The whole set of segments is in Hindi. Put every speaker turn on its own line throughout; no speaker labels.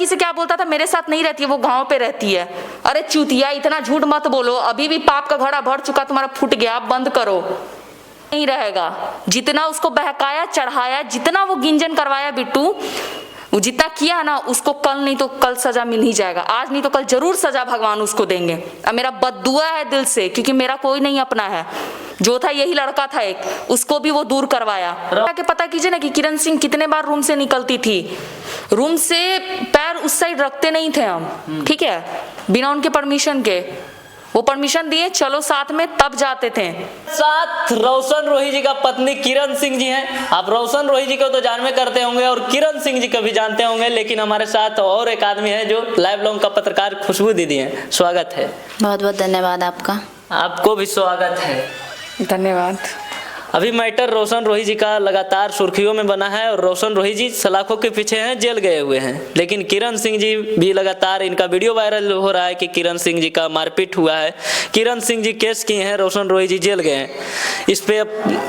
लड़की से क्या बोलता था, मेरे साथ नहीं रहती है, वो गांव पे रहती है। अरे चूतिया, इतना झूठ मत बोलो, अभी भी पाप का घड़ा भर चुका, तुम्हारा फूट गया, आप बंद करो, नहीं रहेगा। जितना उसको बहकाया चढ़ाया, जितना वो गिंजन करवाया बिट्टू, वो जितना किया ना, उसको कल नहीं तो कल सजा मिल ही जाएगा। आज नहीं तो कल जरूर सजा भगवान उसको देंगे। अब मेरा बद्दुआ है दिल से, क्योंकि मेरा कोई नहीं अपना है, जो था यही लड़का था एक, उसको भी वो दूर करवाया। के पता कीजिए ना कि किरण सिंह कितने बार रूम से निकलती थी, रूम से पैर उस साइड रखते नहीं थे हम, ठीक है, बिना उनके परमिशन के। वो परमिशन दिए चलो साथ में, तब जाते थे।
साथ रोशन रोही जी का पत्नी किरण सिंह जी हैं। आप रोशन रोही जी को तो जानवे करते होंगे और किरण सिंह जी को भी जानते होंगे, लेकिन हमारे साथ और एक आदमी है जो लाइव लॉन्ग का पत्रकार खुशबू दीदी हैं। स्वागत है।
बहुत बहुत धन्यवाद आपका।
आपको भी स्वागत है।
धन्यवाद।
अभी मैटर रोशन रोही जी का लगातार सुर्खियों में बना है और रोशन रोही जी सलाखों के पीछे हैं, जेल गए हुए हैं, लेकिन किरण सिंह जी भी लगातार, इनका वीडियो वायरल हो रहा है कि किरण सिंह जी का मारपीट हुआ है, किरण सिंह जी केस किए हैं, रोशन रोही जी जेल गए हैं। इस पे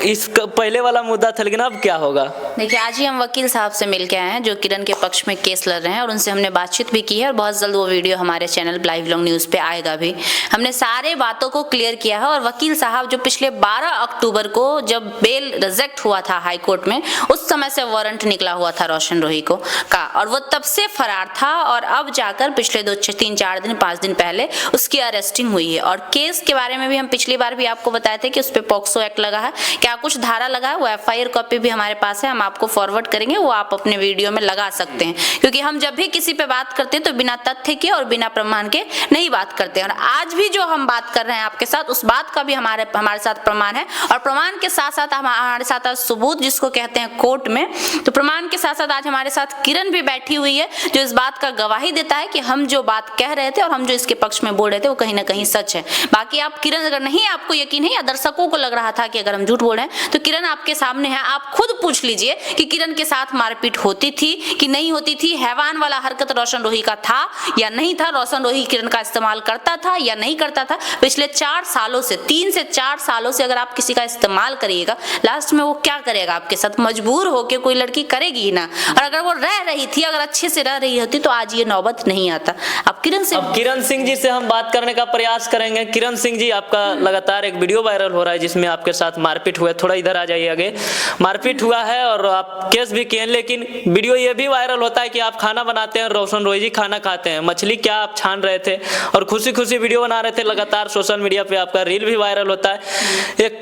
इस पहले वाला मुद्दा था, लेकिन अब क्या होगा?
देखिए, आज ही हम वकील साहब से मिल के आए हैं जो किरण के पक्ष में केस लड़ रहे हैं, और उनसे हमने बातचीत भी की है और बहुत जल्द वो वीडियो हमारे चैनल लाइव लॉन्ग न्यूज़ पे आएगा भी। हमने सारे बातों को क्लियर किया है, और वकील साहब जो पिछले 12 अक्टूबर को जब बेल रिजेक्ट हुआ था हाई कोर्ट में, उस समय से वारंट निकला हुआ था रोशन रोही को का, और वो तब से फरार था, और अब जाकर पिछले 3-4 दिन 5 दिन पहले उसकी अरेस्टिंग हुई है। और केस के बारे में भी हम पिछली बार भी आपको बताए थे कि उस पर पॉक्सो एक्ट लगा है, क्या कुछ धारा लगा है, वो FIR कॉपी भी हमारे पास है, हम आपको फॉरवर्ड करेंगे, वो आप अपने वीडियो में लगा सकते हैं, क्योंकि हम जब भी किसी पे बात करते हैं तो बिना तथ्य के और बिना प्रमाण के नहीं बात करते हैं। और आज भी जो हम बात कर रहे हैं आपके साथ, उस बात का भी हमारे साथ प्रमाण है, और प्रमाण के साथ साथ हमारे साथ सबूत जिसको कहते हैं कोर्ट में, तो प्रमाण के साथ साथ आज हमारे साथ किरण भी बैठी हुई है, जो इस बात का गवाही देता है कि हम जो बात कह रहे थे और हम जो इसके पक्ष में बोल रहे थे वो कहीं ना कहीं सच है। बाकी आप किरण, अगर नहीं आपको यकीन है या दर्शकों को लग रहा था कि अगर हम झूठ बोल रहे हैं, तो किरण आपके सामने है, आप खुद पूछ लीजिए कि किरण के साथ मारपीट होती थी कि नहीं होती थी, हैवान वाला हरकत रोशन रोही का था या नहीं था, रोशन रोही किरण का इस्तेमाल करता था या नहीं करता था। पिछले 4 सालों से, 3 से 4 सालों से अगर आप किसी का इस्तेमाल करिएगा, लास्ट में वो क्या करेगा आपके साथ? मजबूर होके कोई लड़की करेगी ही ना। और अगर वो रह रही थी, अगर अच्छे से रह रही होती, तो आज ये नौबत नहीं आता। अब किरण सिंह
जी से हम बात करने का प्रयास करेंगे। किरण सिंह जी, आपका लगातार एक वीडियो वायरल हो रहा है जिसमें आपके साथ मारपीट हुआ है, थोड़ा इधर आ जाइए आगे। मारपीट हुआ है और आप केस भी किए, लेकिन वीडियो ये भी वायरल होता है कि आप खाना बनाते हैं, रोशन रोही जी खाना खाते हैं, मछली क्या आप छान रहे थे और खुशी खुशी वीडियो बना रहे थे। लगातार सोशल मीडिया पे आपका रील भी वायरल होता है। एक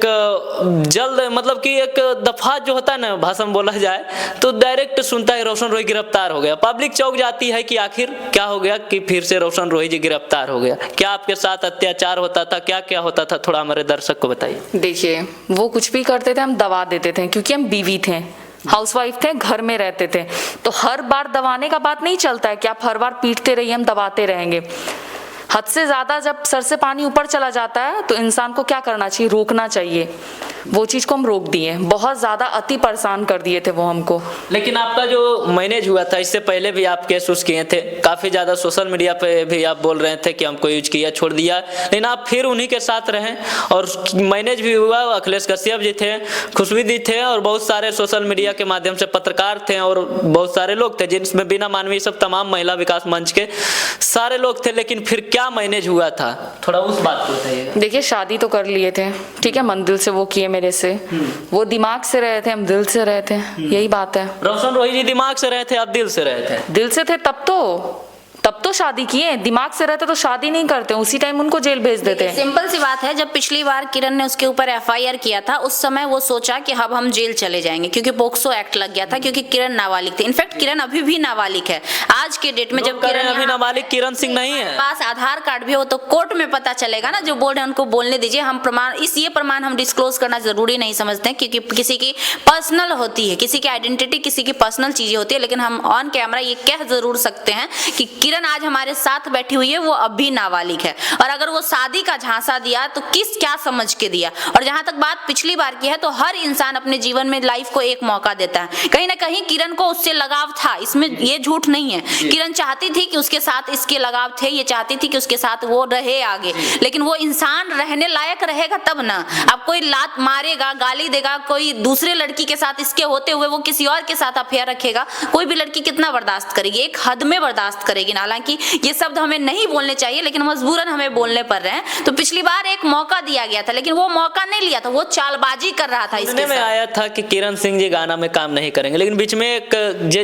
जल्द, मतलब कि एक दफा जो होता है ना, भाषण बोला जाए तो डायरेक्ट सुनता है रोशन रोही गिरफ्तार हो गया, पब्लिक चौंक जाती है कि आखिर क्या हो गया कि फिर से रोशन रोही जी गिरफ्तार हो गया। क्या आपके साथ अत्याचार होता था, क्या क्या होता था, थोड़ा हमारे दर्शक को बताइए।
देखिए, वो कुछ भी करते थे, हम दबा देते थे, क्योंकि हम बीवी थे, हाउसवाइफ थे, घर में रहते थे, तो हर बार दबाने का बात नहीं चलता है कि आप हर बार पीटते रहिए, हम दबाते रहेंगे। हद से ज्यादा जब सर से पानी ऊपर चला जाता है तो इंसान को क्या करना चाहिए? रोकना चाहिए। वो चीज को हम रोक दिए, बहुत ज्यादा अति परेशान कर दिए थे वो हमको।
लेकिन आपका जो मैनेज हुआ था, इससे पहले भी आप केस उस किए थे, काफी ज्यादा सोशल मीडिया पे भी आप बोल रहे थे कि हमको यूज किया, छोड़ दिया, लेकिन आप फिर उन्हीं के साथ रहे और मैनेज भी हुआ। अखिलेश कश्यप जी थे, खुशबू दी थे, और बहुत सारे सोशल मीडिया के माध्यम से पत्रकार थे और बहुत सारे लोग थे, जिनमें बिना मानवीय सब तमाम महिला विकास मंच के सारे लोग थे। लेकिन फिर क्या मैनेज हुआ था, थोड़ा उस बात को बताइए।
देखिए, शादी तो कर लिए थे, ठीक है, मन दिल से वो किए मेरे से, वो दिमाग से रहे थे, हम दिल से रहे थे, यही बात है।
रोशन रोही जी दिमाग से रहे थे, आप दिल से रहे थे?
दिल से थे तब तो शादी किए, दिमाग से रहते तो शादी नहीं करते, उसी टाइम उनको जेल भेज देते।
सिंपल सी बात है, जब पिछली बार किरण ने उसके ऊपर FIR किया था, उस समय वो सोचा कि अब हम जेल चले जाएंगे, क्योंकि पोक्सो एक्ट लग गया था, क्योंकि किरण नाबालिग थी। इनफैक्ट किरण अभी भी नाबालिग है आज के डेट में। जब किरण
अभी नाबालिग किरण सिंह नहीं है,
पास आधार कार्ड भी हो तो कोर्ट में पता चलेगा ना। जो बोल रहे हैं उनको बोलने दीजिए। हम प्रमाण, ये प्रमाण हम डिस्क्लोज करना जरूरी नहीं समझते हैं, क्योंकि किसी की पर्सनल होती है, किसी की आइडेंटिटी, किसी की पर्सनल चीजें होती है। लेकिन हम ऑन कैमरा ये कह जरूर सकते हैं कि किरण आज हमारे साथ बैठी हुई है, वो अभी नाबालिग है, और अगर वो शादी का झांसा दिया तो क्या समझ के दिया। और जहां तक बात पिछली बार की है, तो हर इंसान अपने जीवन में लाइफ को एक मौका देता है। कहीं ना कहीं किरण को उससे लगाव था, इसमें ये झूठ नहीं है। किरण चाहती थी कि उसके साथ इसके लगाव थे, ये चाहती थी कि उसके साथ वो रहे आगे, लेकिन वो इंसान रहने लायक रहेगा तब ना। अब कोई लात मारेगा, गाली देगा, कोई दूसरे लड़की के साथ इसके होते हुए वो किसी और के साथ अफेयर रखेगा, कोई भी लड़की कितना बर्दाश्त करेगी? एक हद में बर्दाश्त करेगी। हालांकि ये शब्द हमें नहीं बोलने चाहिए, लेकिन मजबूरन हमें बोलने पड़ रहे हैं। तो पिछली बार एक मौका दिया गया था, लेकिन वो मौका नहीं लिया था, वो चालबाजी कर रहा था। इसके
में आया था कि किरण सिंह जी गाना में काम नहीं करेंगे, लेकिन बीच में एक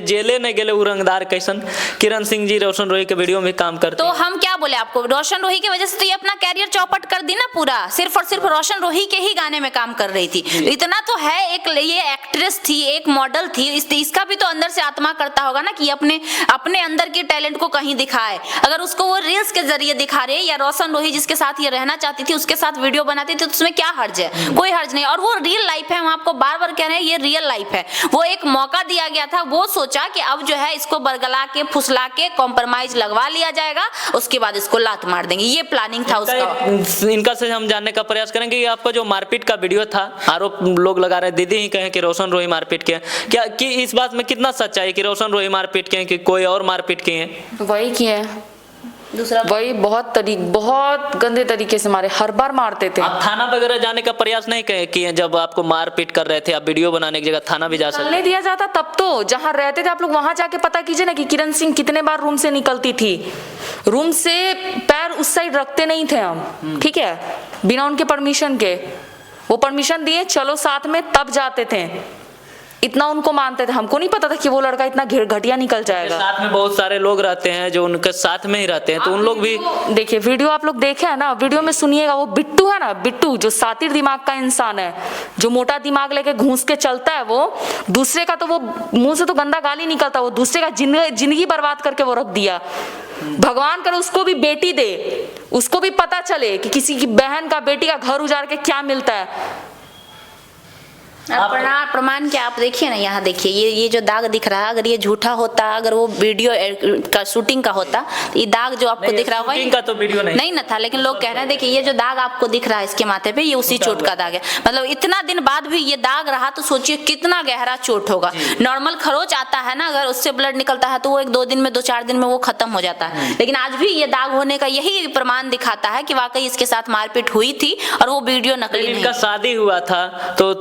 जेले ने गेले उरंगदार कैसन किरण सिंह जी रोशन रोही के वीडियो में काम करते।
तो हम क्या बोले आपको, रोशन रोही की वजह से तो ये अपना कैरियर चौपट कर दी ना पूरा। सिर्फ और सिर्फ रोशन रोही के ही गाने में काम कर रही थी। इतना तो है, एक ये एक्ट्रेस थी, एक मॉडल थी, इसका भी तो अंदर से आत्मा करता होगा ना कि अपने अंदर के टैलेंट को कहीं दिखाए। अगर उसको वो रील्स के जरिए दिखा रहे, या रोशन रोही जिसके साथ ये रहना चाहती थी उसके साथ वीडियो बनाती थी, तो उसमें क्या हर्ज है? कोई हर्ज नहीं। और वो रियल लाइफ है, हम आपको बार बार कह रहे हैं ये रियल लाइफ है। वो एक मौका दिया गया था, वो सोचा कि अब जो है इसको बरगला के फुसला के कॉम्प्रोमाइज लगवा लिया जाएगा, उसके बाद इसको लात मार देंगे। ये प्लानिंग था उसका।
इनका से हम जानने का प्रयास करेंगे कि आपका जो मारपीट का वीडियो था, आरोप लोग लगा रहे, दीदी ही कहें कि रोशन रोही मारपीट किए, क्या कि इस बात में कितना सच्चाई है कि रोशन रोही मारपीट किए कि कोई और मारपीट किए हैं?
वही किए,
दूसरा
वही बहुत गंदे तरीके से मारे, हर बार मारते थे।
आप थाना वगैरह जाने का प्रयास नहीं किए? जब आपको मारपीट कर रहे थे, आप वीडियो बनाने की जगह थाना भी जा सकते?
चलने दिया जाता तब तो, जहाँ रहते थे आप लोग वहां जाके पता कीजिए ना कि किरण सिंह कितने बार रूम से निकलती थी। रूम से पैर उस साइड रखते नहीं थे हम, ठीक है, बिना उनके परमिशन के। वो परमिशन दिए चलो साथ में, तब जाते थे। इतना उनको मानते थे, हमको नहीं पता था कि वो लड़का इतना घटिया निकल जाएगा।
साथ में बहुत सारे लोग रहते हैं जो उनके साथ में ही रहते हैं, तो उन लोग भी
देखिए, वीडियो आप लोग देखे है ना, वीडियो में सुनिएगा, वो बिट्टू है ना, बिट्टू जो सातिर दिमाग का इंसान है, जो मोटा दिमाग लेके घूस के चलता है, वो दूसरे का तो वो मुंह से तो गंदा गाली निकलता, वो दूसरे का जिंदगी बर्बाद करके वो रख दिया। भगवान करे उसको भी बेटी दे, उसको भी पता चले कि किसी की बहन का, बेटी का घर उजाड़ के क्या मिलता है।
प्रमाण क्या, आप देखिए ना, यहाँ देखिए, ये जो दाग दिख रहा है, अगर ये झूठा होता, अगर वो वीडियो का शूटिंग का होता, तो ये दाग जो आपको दिख रहा है वही
का तो वीडियो नहीं
ना था, लेकिन लोग कह रहे हैं देखिए ये जो दाग आपको दिख रहा है इसके माथे पे, ये उसी चोट का दाग है। मतलब इतना दिन बाद भी ये दाग रहा, तो सोचिए कितना गहरा चोट होगा। नॉर्मल खरोच आता है ना, अगर उससे ब्लड निकलता है तो वो 1-2 दिन में, 2-4 दिन में वो खत्म हो जाता है, लेकिन आज भी ये दाग होने का यही प्रमाण दिखाता है कि वाकई इसके साथ मारपीट हुई थी और वो वीडियो नकली नहीं।
इनका शादी हुआ था, तो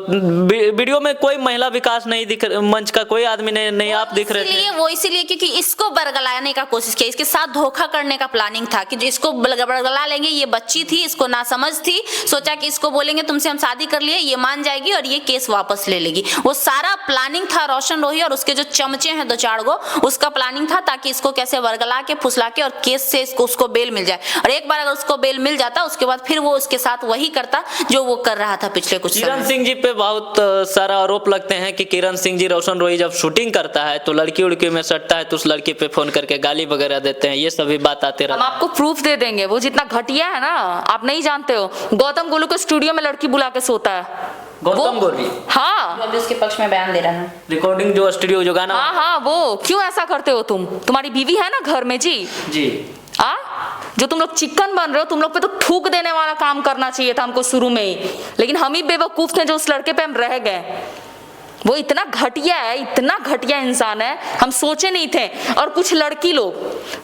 वीडियो में कोई महिला विकास नहीं दिख, मंच का कोई आदमी नहीं आप दिख रहे थे।
वो इसीलिए क्योंकि इसको बरगलाने का कोशिश किया, इसके साथ धोखा करने का प्लानिंग था कि इसको बरगला लेंगे। ये बच्ची थी, इसको नासमझ थी, सोचा कि इसको बोलेंगे तुमसे हम शादी कर लिए, ये मान जाएगी और ये केस वापस ले लेगी। वो सारा प्लानिंग था रोशन रोही और उसके जो चमचे हैं 2-4 गो, उसका प्लानिंग था ताकि इसको कैसे बरगला के फुसला के और केस से उसको बेल मिल जाए। और एक बार अगर उसको बेल मिल जाता, उसके बाद फिर वो उसके साथ वही करता जो वो कर रहा था पिछले कुछ समय।
किरण सिंह जी पे बहुत सारा आरोप लगते हैं कि किरण सिंह जी रोशन रोही जब शूटिंग करता है तो लड़की उड़की में सटता है, तो उस लड़की पे फोन करके गाली वगैरह देते हैं, ये सभी बात आते रहते
हैं। हम आपको प्रूफ दे देंगे, वो जितना घटिया है ना, आप नहीं जानते हो। गौतम गोलू के स्टूडियो में लड़की बुला के सोता है।
गौतम गोलू?
हाँ,
जो अभी उसके पक्ष में बयान दे रहा है,
रिकॉर्डिंग जो स्टूडियो जो गाना।
हाँ, वो क्यों ऐसा करते हो तुम? तुम्हारी बीवी है ना घर में जी, जो तुम लोग चिकन बन रहे हो, तुम लोग पे तो थूक देने वाला काम करना चाहिए था हमको शुरू में ही, लेकिन हम ही बेवकूफ थे जो उस लड़के पे हम रह गए। वो इतना घटिया है, इतना घटिया इंसान है, हम सोचे नहीं थे। और कुछ लड़की लोग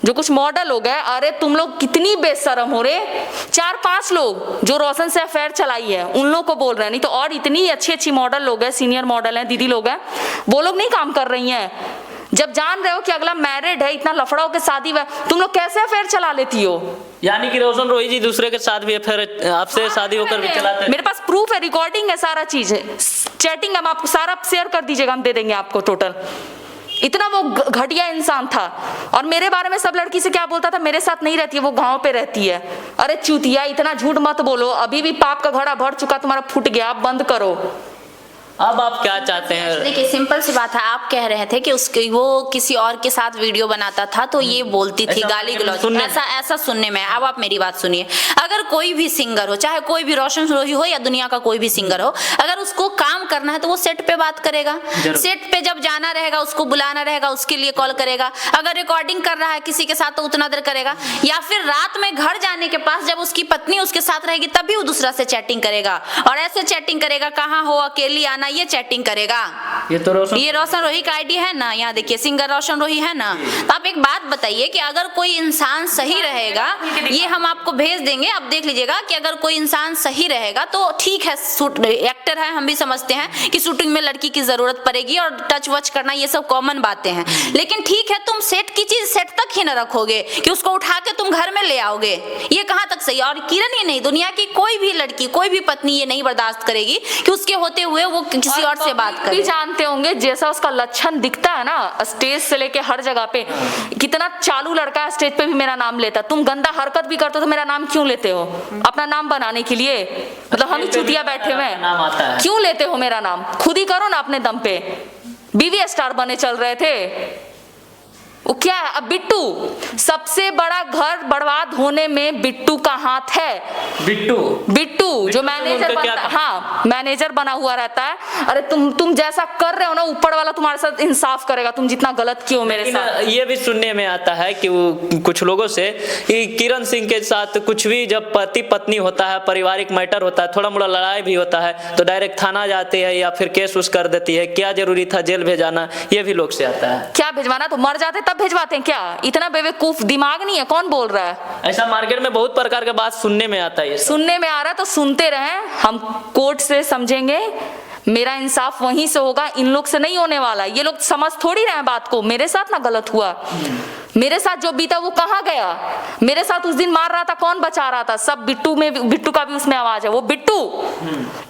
जो कुछ मॉडल लोग हैं, अरे तुम लोग कितनी बेशरम हो रहे, 4-5 लोग जो रोशन से अफेयर चलाई है उन लोग को बोल रहे हैं, नहीं तो और इतनी अच्छी मॉडल लोग हैं, सीनियर मॉडल हैं, दीदी लोग हैं, वो लोग नहीं काम कर रही हैं। जब जान रहे हो कि अगला मैरिड है, इतना लफड़ाओं के शादी हुआ, तुम लोग कैसे अफेयर चला लेती हो?
यानी कि रोशन रोही जी दूसरे के साथ भी अफेयर, आपसे शादी होकर भी चलाते हैं?
मेरे पास प्रूफ है, रिकॉर्डिंग है, सारा चीज है, चैटिंग हम आपको सारा शेयर कर दीजिएगा, हम दे देंगे आपको टोटल। इतना वो घटिया इंसान था। और मेरे बारे में सब लड़की से क्या बोलता था, मेरे साथ नहीं रहती है, वो गांव पे रहती है। अरे चूतिया, इतना झूठ मत बोलो, अभी भी पाप का घड़ा भर चुका, तुम्हारा फूट गया, आप बंद करो।
अब आप क्या चाहते हैं?
देखिए सिंपल सी बात है, आप कह रहे थे कि उसके वो किसी और के साथ वीडियो बनाता था तो ये बोलती थी गाली गलौज, ऐसा सुनने में। अब आप मेरी बात सुनिए, अगर कोई भी सिंगर हो, चाहे कोई भी रोशन रोही हो या दुनिया का कोई भी सिंगर हो, अगर उसको काम करना है तो वो सेट पे बात करेगा, सेट पे जब जाना रहेगा उसको बुलाना रहेगा, उसके लिए कॉल करेगा। अगर रिकॉर्डिंग कर रहा है किसी के साथ तो उतना देर करेगा, या फिर रात में घर जाने के पास जब उसकी पत्नी उसके साथ रहेगी तभी वो दूसरा से चैटिंग करेगा। और ऐसे चैटिंग करेगा, कहाँ हो, अकेली आना, बनाइए, चैटिंग करेगा।
ये तो रोशन
ये रोशन रोही का आईडी है ना, यहाँ देखिए सिंगर रोशन रोही है ना। तो आप एक बात बताइए कि अगर कोई इंसान सही रहेगा, ये हम आपको भेज देंगे, आप देख लीजिएगा कि अगर कोई इंसान सही रहेगा तो ठीक है, एक्टर है, हम भी समझते हैं कि शूटिंग में लड़की की जरूरत पड़ेगी और टच वच करना ये सब कॉमन बातें हैं, लेकिन ठीक है तुम सेट की चीज सेट तक ही ना रखोगे कि उसको उठा के तुम घर में ले आओगे, ये कहाँ तक सही है। और किरण ही नहीं, दुनिया की कोई भी लड़की, कोई भी पत्नी ये नहीं बर्दाश्त करेगी कि उसके होते हुए वो किसी और से बात करे।
भी जानते होंगे जैसा उसका लक्षण दिखता है ना, स्टेज से लेके हर जगह पे कितना चालू लड़का है, स्टेज पे भी मेरा नाम लेता। तुम गंदा हरकत भी करते हो तो मेरा नाम क्यों लेते हो? अपना नाम बनाने के लिए? मतलब हम ही चुतिया बैठे हुए
नाम आता है,
क्यों लेते हो मेरा नाम? खुद ही करो ना अपने दम पे। बीवी स्टार बने चल रहे थे, वो क्या है? अब बिट्टू, सबसे बड़ा घर बर्बाद होने में बिट्टू का हाथ है। बिट्टू जो मैनेजर बनता, हाँ मैनेजर बना हुआ रहता है। अरे तुम जैसा कर रहे हो ना, ऊपर वाला तुम्हारे साथ इंसाफ करेगा, तुम जितना गलत किए हो मेरे साथ।
ये भी सुनने में आता है कि वो कुछ लोगों से कि किरण सिंह के साथ कुछ भी जब पति पत्नी होता है, पारिवारिक मैटर होता है, थोड़ा मोड़ा लड़ाई भी होता है तो डायरेक्ट थाना जाते हैं या फिर केस उस कर देती है, क्या जरूरी था जेल भेजाना? ये भी लोग से आता है।
क्या भिजवाना? तो मर जाते तब भिजवाते हैं क्या? इतना बेवकूफ दिमाग नहीं है? कौन बोल रहा है
ऐसा? मार्केट में बहुत प्रकार के बात सुनने में आता है।
सुनने में आ रहा है तो सुनते रहे, हम कोर्ट से समझेंगे, मेरा इंसाफ वहीं से होगा, इन लोग से नहीं होने वाला। ये लोग समझ थोड़ी रहे बात को। मेरे साथ ना गलत हुआ, मेरे साथ जो बीता वो कहाँ गया? मेरे साथ उस दिन मार रहा था, कौन बचा रहा था? सब बिट्टू का भी उसमें आवाज है। वो बिट्टू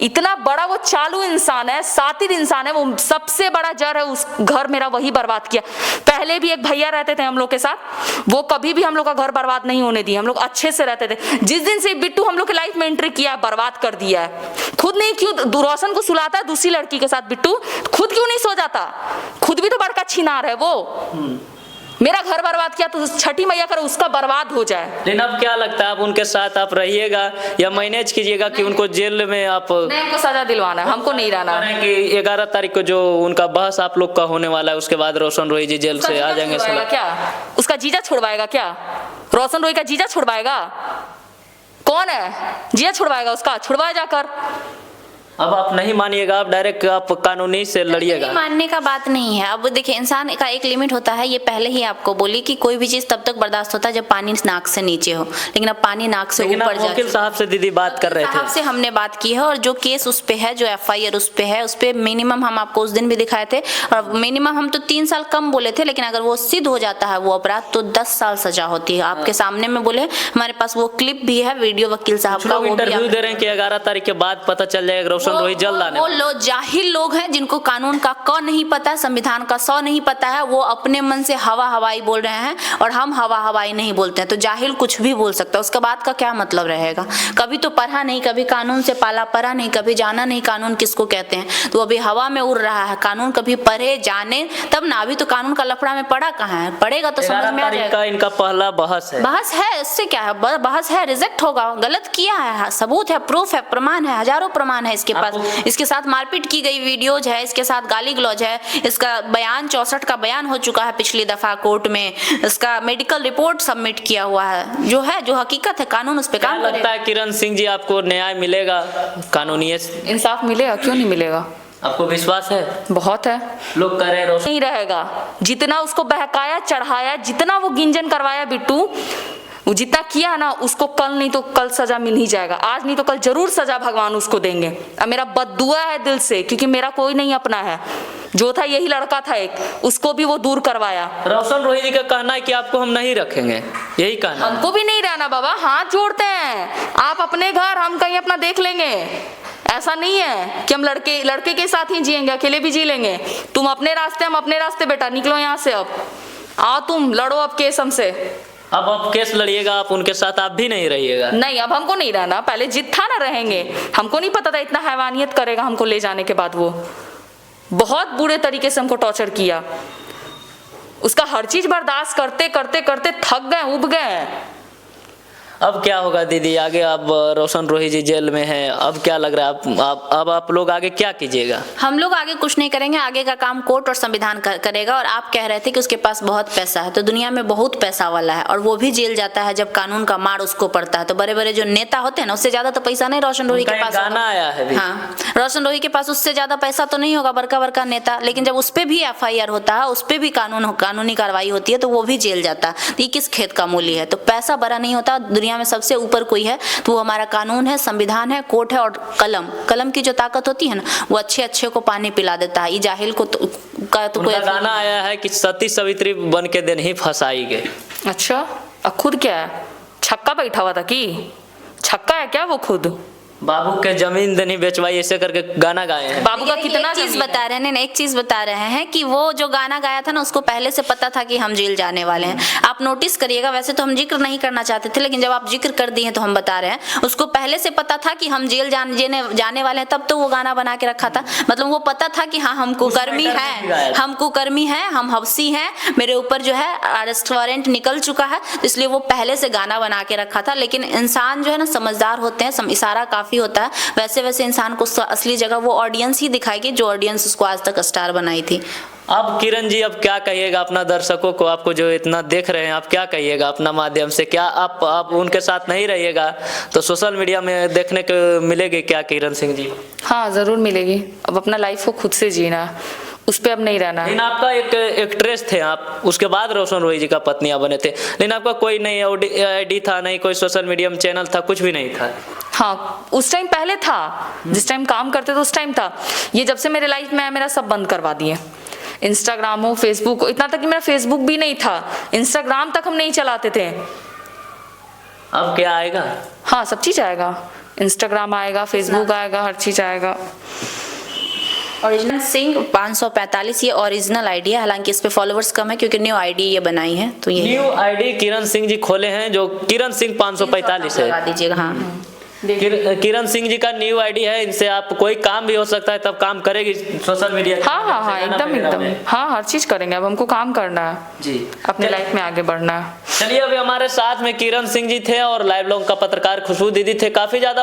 इतना बड़ा वो चालू इंसान है, सातिर इंसान है, वो सबसे बड़ा जड़ है उस घर मेरा, वही बर्बाद किया। पहले भी एक भैया रहते थे हम लोग के साथ, वो कभी भी हम लोग का घर बर्बाद नहीं होने दिए, हम लोग अच्छे से रहते थे। जिस दिन से बिट्टू हम लोग के लाइफ में एंट्री किया, बर्बाद कर दिया है। खुद नहीं, क्यों रोशन को सुलाता है दूसरी लड़की के साथ बिट्टू, खुद क्यों नहीं सो जाता? खुद भी तो बड़का छिनार है वो। मेरा घर बर्बाद किया तो छठी मैया कर उसका बर्बाद हो जाए।
लेकिन अब क्या लगता है, अब उनके साथ आप रहिएगा या मैनेज कीजिएगा कि उनको जेल में आप?
नहीं, हमको सजा दिलवाना है, हमको नहीं रहना है।
कि 11 तारीख को जो उनका बहस आप लोग का होने वाला है, उसके बाद रोशन रोही जी जेल से आ जाएंगे।
क्या उसका जीजा छुड़वाएगा? क्या रोशन रोही का जीजा छुड़वाएगा? कौन है जीजा छुड़वाएगा उसका? छुड़वाया जाकर।
अब आप नहीं मानिएगा, आप डायरेक्ट आप कानूनी से लड़िएगा।
मानने का बात नहीं है। अब देखिए इंसान का एक लिमिट होता है, ये पहले ही आपको बोली कि कोई भी चीज तब तक बर्दाश्त होता है जब पानी नाक से नीचे हो, लेकिन अब पानी नाक से ऊपर जा।
वकील साहब से दीदी बात कर रहे थे,
साहब से हमने बात की है और जो केस उस पे है, जो FIR उस पे है, उस पे मिनिमम हम आपको उस दिन भी दिखाए थे, और मिनिमम हम तो 3 साल कम बोले थे, लेकिन अगर वो सिद्ध हो जाता है वो अपराध तो 10 साल सजा होती है। आपके सामने में बोले, हमारे पास वो क्लिप भी है, वीडियो वकील साहब का, वो
इंटरव्यू दे रहे हैं कि 11 तारीख के बाद पता चल जाएगा रोशन रोही जल्द आने।
लोग जाहिल लोग हैं जिनको कानून का क नहीं पता, संविधान का स नहीं पता है, वो अपने मन से हवा हवाई बोल रहे हैं, और हम हवा हवाई नहीं बोलते हैं। तो जाहिल कुछ भी बोल सकता है, उसका बात का क्या मतलब रहेगा? कभी तो पढ़ा नहीं, कभी कानून से पाला पड़ा नहीं, कभी जाना नहीं कानून किसको कहते हैं, तो अभी हवा में उड़ रहा है। कानून कभी पढ़े जाने तब ना, अभी तो कानून का लफड़ा में पड़ा कहाँ है? पढ़ेगा तो समझ में आ जाएगा।
इनका पहला बहस है,
बहस है, इससे क्या है? बहस है, रिजेक्ट होगा, गलत किया है, सबूत है, प्रूफ है, प्रमाण है, हजारों प्रमाण है इसके पास। इसके साथ मारपीट की गई वीडियोज है, इसके साथ गाली गलौज है, इसका बयान 64 का बयान हो चुका है पिछली दफा कोर्ट में, इसका मेडिकल रिपोर्ट सबमिट किया हुआ है, जो है जो हकीकत है, कानून उस पे काम करेगा।
लगता है किरण सिंह जी आपको न्याय मिलेगा, कानूनी
इंसाफ मिलेगा? क्यों नहीं मिलेगा?
आपको विश्वास है?
बहुत है।
लोग कह रहे हैं
नहीं रहेगा। जितना उसको बहकाया चढ़ाया, जितना वो गिंजन करवाया बिट्टू, वो जितना किया ना, उसको कल नहीं तो कल सजा मिल ही जाएगा। आज नहीं तो कल जरूर सजा भगवान उसको देंगे। अब मेरा बद्दुआ है दिल से, क्योंकि मेरा कोई नहीं अपना है। जो था यही लड़का था एक, उसको भी वो दूर करवाया।
रोशन रोही जी का कहना है कि आपको हम नहीं रखेंगे, यही कहना।
हमको भी नहीं रहना बाबा, हाथ जोड़ते हैं। आप अपने घर, हम कहीं अपना देख लेंगे। ऐसा नहीं है कि हम लड़के के साथ ही जिएंगे, अकेले भी जी लेंगे। तुम अपने रास्ते, हम अपने रास्ते। बेटा निकलो यहाँ से, अब आओ तुम लड़ो अब केस हमसे।
अब आप केस लड़िएगा, आप उनके साथ आप भी नहीं रहिएगा?
नहीं, अब हमको नहीं रहना। पहले जिद था ना, रहेंगे। हमको नहीं पता था इतना हैवानियत करेगा हमको ले जाने के बाद। वो बहुत बुरे तरीके से हमको टॉर्चर किया। उसका हर चीज बर्दाश्त करते करते करते थक गए, उब गए।
अब क्या होगा दीदी आगे? अब रोशन रोही जी जेल में हैं, अब क्या लग रहा है अब आप लोग आगे क्या कीजिएगा?
हम लोग आगे कुछ नहीं करेंगे, आगे का काम कोर्ट और संविधान करेगा। और आप कह रहे थे कि उसके पास बहुत पैसा है, तो दुनिया में बहुत पैसा वाला है और वो भी जेल जाता है जब कानून का मार उसको पड़ता है। तो बड़े बड़े जो नेता होते हैं ना, उससे ज्यादा तो पैसा नहीं रोशन रोही के पास
गाना आया है भी।
हाँ, रोशन रोही के पास उससे ज्यादा पैसा तो नहीं होगा, बड़का बड़का नेता, लेकिन जब उस पे भी FIR होता है, उस पे भी कानूनी कार्रवाई होती है, तो वो भी जेल जाता है। तो ये किस खेत का मूल्य है? तो पैसा बड़ा नहीं होता। दुनिया में सबसे ऊपर कोई है तो वो हमारा कानून है, संविधान है, कोर्ट है और कलम की जो ताकत होती है ना, वो अच्छे को पानी पिला देता है। ये जाहिल को तो कोई
गाना आया है कि सती सावित्री बन के दिन ही फंसाई गई।
अच्छा, अब खुद क्या है? छक्का बैठा हुआ था कि छक्का है क्या वो खुद?
बाबू के जमीन देनी बेचवाई ऐसे करके गाना गाए हैं।
बाबू का कितना
एक चीज
जमीन
बता रहे हैं, नहीं एक चीज बता रहे हैं कि वो जो गाना गाया था ना, उसको पहले से पता था कि हम जेल जाने वाले हैं। आप नोटिस करिएगा, वैसे तो हम जिक्र नहीं करना चाहते थे, लेकिन जब आप जिक्र कर दिए तो हम बता रहे हैं। उसको पहले से पता था कि हम जेल जाने वाले हैं, तब तो वो गाना बना के रखा था। मतलब वो पता था कि हाँ, हम कुकर्मी है, हम हफ्सी हैं, मेरे ऊपर जो है अरेस्ट वारंट निकल चुका है, इसलिए वो पहले से गाना बना के रखा था। लेकिन इंसान जो है ना, समझदार होते हैं, इशारा काफी होता है। वैसे इंसान को असली जगह वो ऑडियंस ही दिखाएगी जो ऑडियंस उसको आज तक स्टार बनाई थी।
अब किरण जी, अब क्या कहिएगा अपना दर्शकों को? आपको जो इतना देख रहे हैं, आप क्या कहिएगा अपना माध्यम से? क्या आप उनके साथ नहीं रहिएगा तो सोशल मीडिया में देखने को मिलेगी क्या किरण सिंह जी?
हाँ, जरूर मिलेगी। अब अपना लाइफ को खुद से जीना, उस पे अब नहीं रहना।
लेकिन आपका एक एक्ट्रेस थे आप, उसके बाद रोशन रोही जी का पत्नियां बने थे, लेकिन आपका कोई नहीं ID था, नहीं कोई सोशल मीडिया में चैनल था, कुछ भी नहीं था।
हाँ, उस टाइम पहले था, जिस टाइम काम करते थे उस टाइम था। ये जब से मेरे लाइफ में आया, मेरा सब बंद करवा दिए। इंस्टाग्राम हो, फेसबुक हो, इतना तक कि मेरा फेसबुक भी नहीं था, इंस्टाग्राम तक हम नहीं चलाते थे।
अब क्या आएगा?
हाँ, सब चीज आएगा, इंस्टाग्राम आएगा, फेसबुक आएगा, हर चीज आएगा।
ओरिजिनल सिंह 545 ये ओरिजिनल आईडी है, हालांकि इस पे फॉलोवर्स कम है क्योंकि न्यू आईडी ये बनाई है। तो ये
न्यू ID किरण सिंह जी खोले हैं, जो किरण सिंह 545 है।
लगा दीजिएगा। हाँ,
किरण सिंह जी का न्यू ID है, इनसे आप कोई काम भी हो सकता है, तब काम करेगी सोशल मीडिया।
हाँ, एकदम हाँ, हर चीज करेंगे। अब हमको काम करना है
जी,
अपने लाइफ में आगे बढ़ना है।
चलिए, अभी हमारे साथ में किरण सिंह जी थे और लाइव लॉन्ग का पत्रकार खुशबू दीदी थे। काफी ज्यादा